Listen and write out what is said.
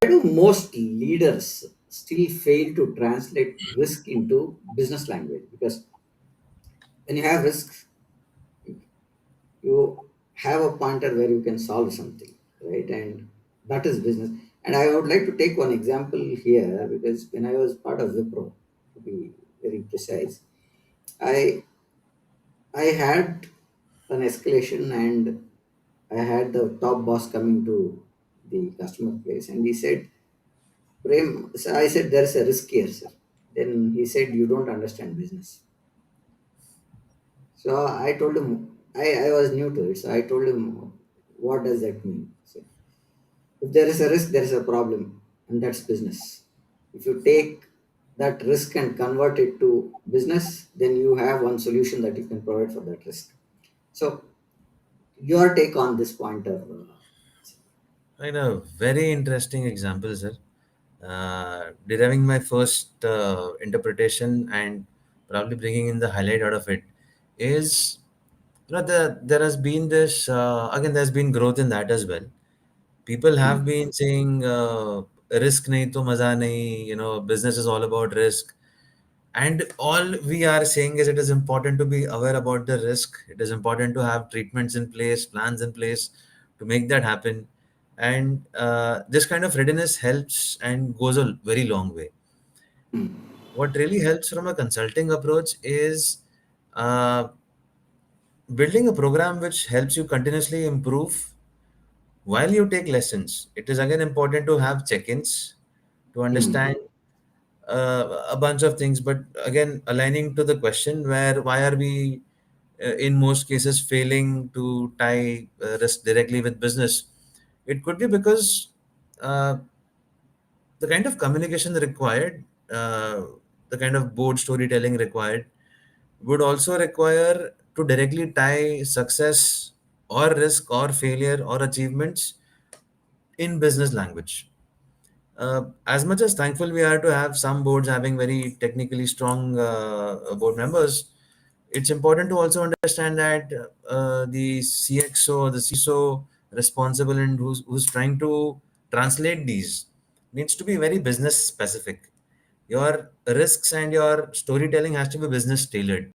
do most leaders still fail to translate risk into business language? Because when you have risks, you have a pointer where you can solve something, right? And that is business. And I would like to take one example here, because when I was part of Wipro, to be very precise, I I had an escalation, and I had the top boss coming to the customer place, and he said, Prem, so I said, there is a risk here, sir. Then he said, you don't understand business. So I told him, I was new to it. So I told him, what does that mean? So if there is a risk, there is a problem, and that's business. If you take that risk and convert it to business, then you have one solution that you can provide for that risk. So your take on this pointer? Right, a very interesting example, sir. Deriving my first interpretation and probably bringing in the highlight out of it is, there has been this, again, there's been growth in that as well. People have Hmm. been saying, risk nahi to maza nahi, business is all about risk. And all we are saying is it is important to be aware about the risk. It is important to have treatments in place, plans in place to make that happen. And this kind of readiness helps and goes a very long way. What really helps from a consulting approach is uh, building a program which helps you continuously improve while you take lessons. It is again important to have check-ins to Hmm. understand a bunch of things, but again aligning to the question, where why are we in most cases failing to tie risk directly with business? It could be because uh, the kind of communication required, the kind of board storytelling required, would also require to directly tie success or risk or failure or achievements in business language. As much as thankful we are to have some boards having very technically strong board members, it's important to also understand that the CXO, the CISO responsible and who's trying to translate these needs to be very business specific. Your risks and your storytelling has to be business tailored.